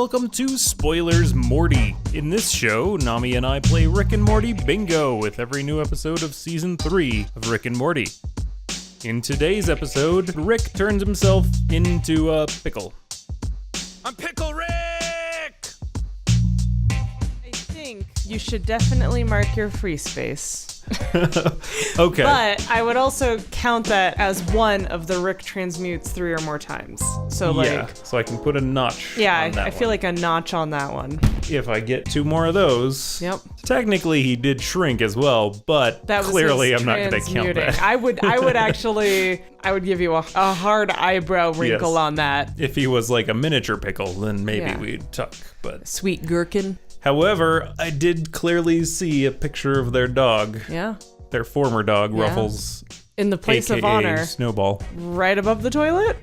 welcome to Spoilers Morty. In this show, Nami and I play Rick and Morty bingo with every new episode of Season 3 of Rick and Morty. In today's episode, Rick turns himself into a pickle. I'm Pickle Rick! I think you should definitely mark your free space. Okay. But I would also count that as one of the Rick transmutes 3 or more times. So so I can put a notch on that I feel like a notch on that one. If I get 2 more of those, Yep. Technically he did shrink as well, but That was clearly his I'm not going to count transmuting. that. I would give you a hard eyebrow wrinkle Yes. on that. If he was like a miniature pickle, then maybe Yeah. we'd talk, but... Sweet gherkin. However, I did clearly see a picture of their dog. Yeah. Their former dog, Yeah. Ruffles. In the place AKA of honor. Snowball. Right above the toilet?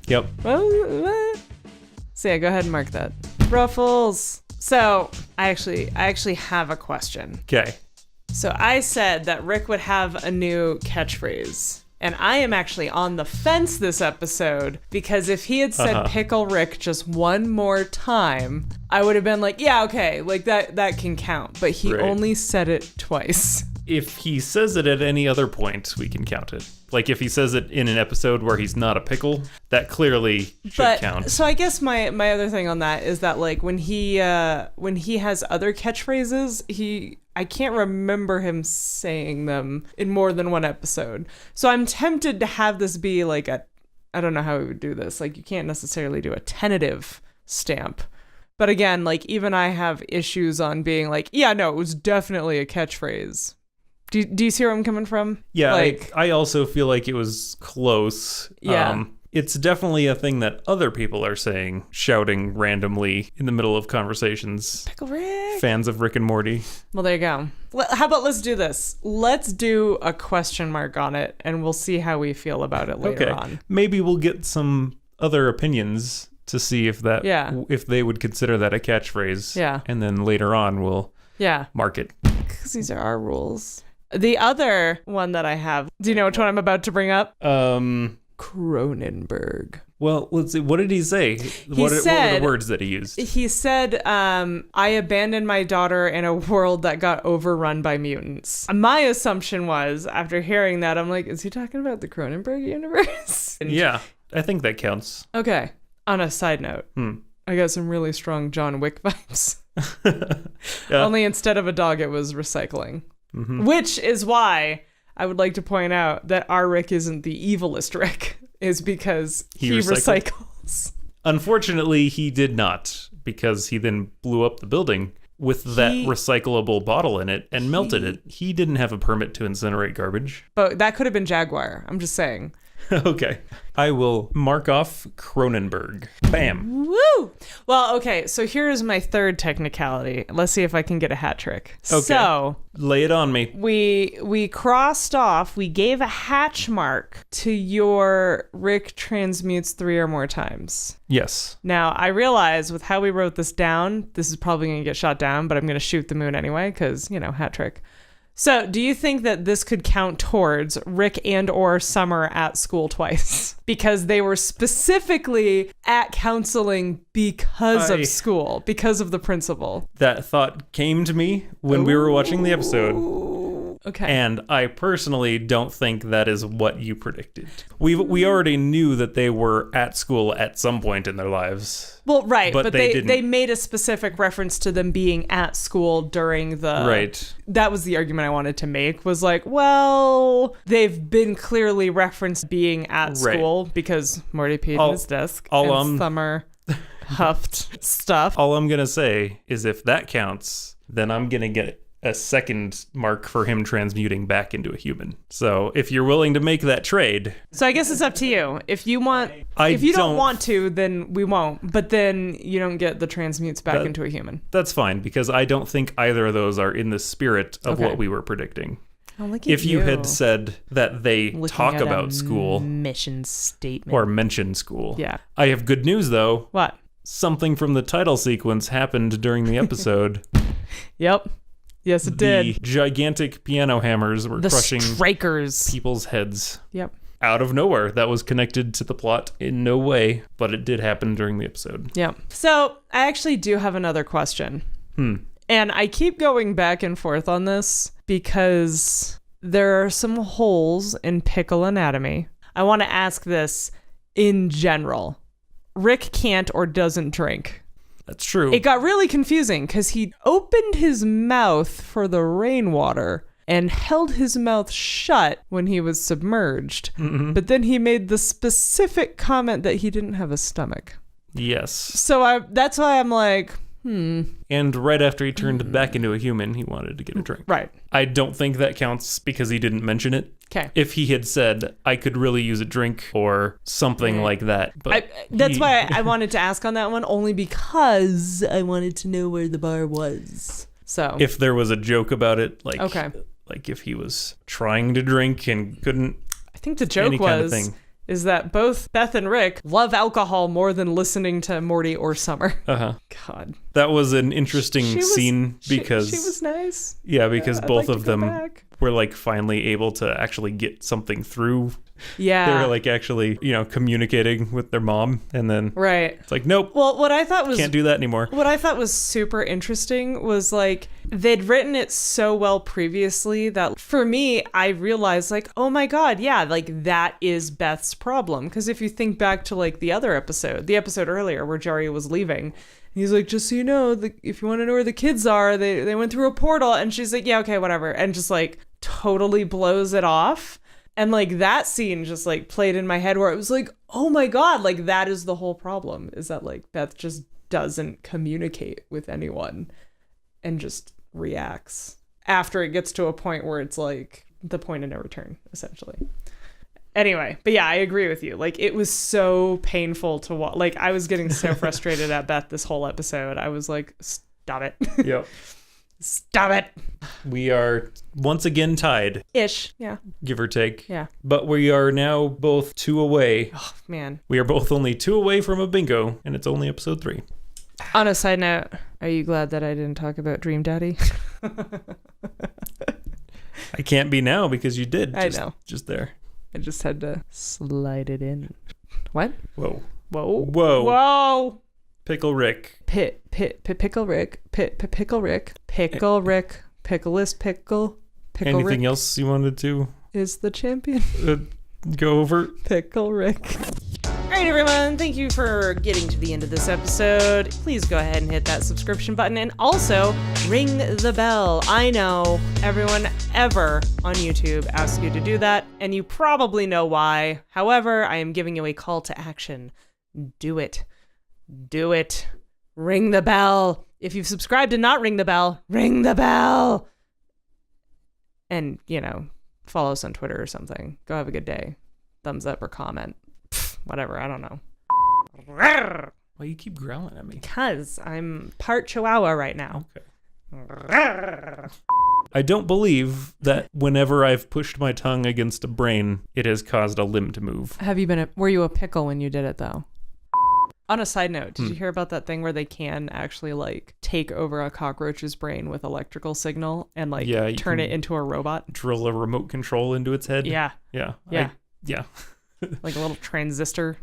Yep. So yeah, go ahead and mark that. Ruffles. So I actually have a question. Okay. So I said that Rick would have a new catchphrase. And I am actually on the fence this episode because if he had said Pickle Rick just one more time, I would have been like, yeah, okay, like that can count. But he only said it twice. If he says it at any other point, we can count it. Like if he says it in an episode where he's not a pickle, that clearly should count. So I guess my other thing on that is that like when he has other catchphrases, I can't remember him saying them in more than one episode. So I'm tempted to have this be like I don't know how we would do this. Like you can't necessarily do a tentative stamp. But again, like even I have issues on being like, yeah, no, it was definitely a catchphrase. Do you see where I'm coming from? Yeah, like, I also feel like it was close. Yeah. It's definitely a thing that other people are saying, shouting randomly in the middle of conversations. Pickle Rick. Fans of Rick and Morty. Well, there you go. How about let's do this? Let's do a question mark on it, and we'll see how we feel about it later on. Maybe we'll get some other opinions to see if if they would consider that a catchphrase. Yeah. And then later on we'll mark it. Because these are our rules. The other one that I have, do you know which one I'm about to bring up? Cronenberg. Well, let's see. What did he say? What were the words that he used? He said, I abandoned my daughter in a world that got overrun by mutants. My assumption was, after hearing that, I'm like, is he talking about the Cronenberg universe? Yeah, I think that counts. Okay. On a side note, I got some really strong John Wick vibes. Only instead of a dog, it was recycling. Mm-hmm. Which is why I would like to point out that our Rick isn't the evilest Rick, is because he recycles. Unfortunately, he did not, because he then blew up the building with that recyclable bottle in it and melted it. He didn't have a permit to incinerate garbage. But that could have been Jaguar. I'm just saying. Okay. I will mark off Cronenberg. Bam. Woo! Well, okay, so here's my third technicality. Let's see if I can get a hat trick. Okay. So, lay it on me. We crossed off, we gave a hatch mark to your Rick transmutes 3 or more times. Yes. Now, I realize with how we wrote this down, this is probably going to get shot down, but I'm going to shoot the moon anyway, because, hat trick. So, do you think that this could count towards Rick and or Summer at school twice? Because they were specifically at counseling because of school, because of the principal. That thought came to me when we were watching the episode. Okay. And I personally don't think that is what you predicted. We already knew that they were at school at some point in their lives. Well, right, but they they made a specific reference to them being at school during the... Right. That was the argument I wanted to make, was like, well, they've been clearly referenced being at school because Morty peed in his desk and Summer huffed stuff. All I'm going to say is if that counts, then I'm going to get a second mark for him transmuting back into a human. So if you're willing to make that trade... So I guess it's up to you. If you want... If you don't want to, then we won't. But then you don't get the transmutes back into a human. That's fine, because I don't think either of those are in the spirit of what we were predicting. Oh, look at if you had said that they talk about school... Mission statement. Or mention school. Yeah. I have good news, though. What? Something from the title sequence happened during the episode. Yep. Yes, it did. The gigantic piano hammers were crushing strikers. people's heads. Yep. out of nowhere. That was connected to the plot in no way, but it did happen during the episode. Yeah. So I actually do have another question. And I keep going back and forth on this because there are some holes in Pickle anatomy. I want to ask this in general. Rick can't or doesn't drink. That's true. It got really confusing because he opened his mouth for the rainwater and held his mouth shut when he was submerged. But then he made the specific comment that he didn't have a stomach. Yes. So that's why I'm like, And right after he turned back into a human, he wanted to get a drink. Right. I don't think that counts because he didn't mention it. Okay. If he had said, I could really use a drink or something like that. But that's why I wanted to ask on that one, only because I wanted to know where the bar was. So if there was a joke about it, like, okay. Like if he was trying to drink and couldn't. I think the joke is that both Beth and Rick love alcohol more than listening to Morty or Summer. God. That was an interesting scene because she was nice. Yeah, because both of them back. were like finally able to actually get something through. Yeah. They were like actually, communicating with their mom, and then it's like, nope. Well, what I thought was can't do that anymore. What I thought was super interesting was like they'd written it so well previously that for me, I realized like, oh my God, yeah, like that is Beth's problem. Because if you think back to like the episode earlier where Jerry was leaving, he's like, just so you know, if you want to know where the kids are, they went through a portal. And she's like, yeah, okay, whatever. And just like totally blows it off. And like that scene just like played in my head where it was like, oh my God, like that is the whole problem, is that like Beth just doesn't communicate with anyone and just reacts after it gets to a point where it's like the point of no return, essentially. Anyway, but yeah, I agree with you. Like it was so painful to watch. Like I was getting so frustrated at Beth this whole episode. I was like, stop it. Yep. Stop it. We are once again tied. Ish, yeah. Give or take. Yeah. But we are now both 2 away. Oh, man. We are both only 2 away from a bingo, and it's only episode 3. On a side note, are you glad that I didn't talk about Dream Daddy? I can't be now because you did. I know. Just there. I just had to slide it in. What? Whoa. Whoa. Whoa. Whoa. Pickle Rick. Pickle Rick. Pickle Rick. Pickle Rick. Picklest Pickle. Pickle Anything Rick else you wanted to is the champion. Go over? Pickle Rick. All right, everyone. Thank you for getting to the end of this episode. Please go ahead and hit that subscription button and also ring the bell. I know everyone ever on YouTube asks you to do that, and you probably know why. However, I am giving you a call to action. Do it. Do it. Ring the bell. If you've subscribed and not ring the bell, ring the bell. And, follow us on Twitter or something. Go have a good day. Thumbs up or comment. Whatever, I don't know. Why you keep growling at me? Because I'm part Chihuahua right now. Okay. I don't believe that whenever I've pushed my tongue against a brain, it has caused a limb to move. Were you a pickle when you did it, though? On a side note, did you hear about that thing where they can actually like take over a cockroach's brain with electrical signal and like turn it into a robot? Drill a remote control into its head? Yeah. Yeah. Like a little transmitter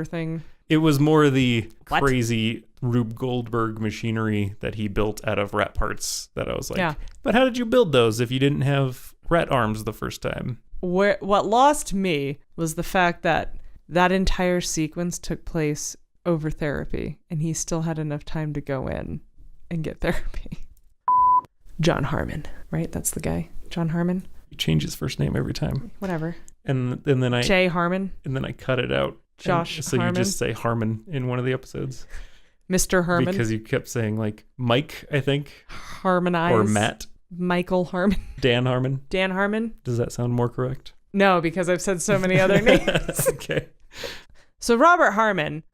thing. It was more the crazy Rube Goldberg machinery that he built out of rat parts that I was like, but how did you build those if you didn't have rat arms the first time? What lost me was the fact that entire sequence took place over therapy, and he still had enough time to go in and get therapy. John Harmon, right? That's the guy. John Harmon. You change his first name every time. Whatever. And then I Jay Harmon. And then I cut it out. Josh so Harmon. You just say Harmon in one of the episodes. Mr. Harmon. Because you kept saying like Mike, I think. Harmonize. Or Matt. Michael Harmon. Dan Harmon. Dan Harmon. Does that sound more correct? No, because I've said so many other names. Okay. So Robert Harmon.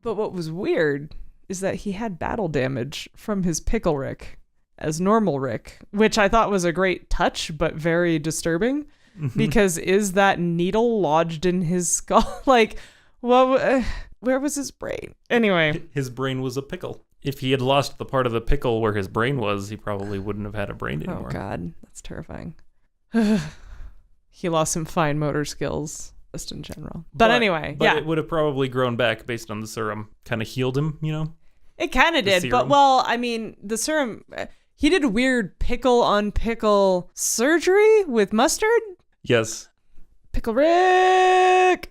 But what was weird is that he had battle damage from his Pickle Rick as normal Rick, which I thought was a great touch, but very disturbing. Because is that needle lodged in his skull? Like, where was his brain? Anyway. His brain was a pickle. If he had lost the part of the pickle where his brain was, he probably wouldn't have had a brain anymore. Oh, God. That's terrifying. He lost some fine motor skills. just in general. But anyway, but it would have probably grown back based on the serum. Kind of healed him, It kind of did, serum. but the serum, he did a weird pickle on pickle surgery with mustard. Yes. Pickle Rick!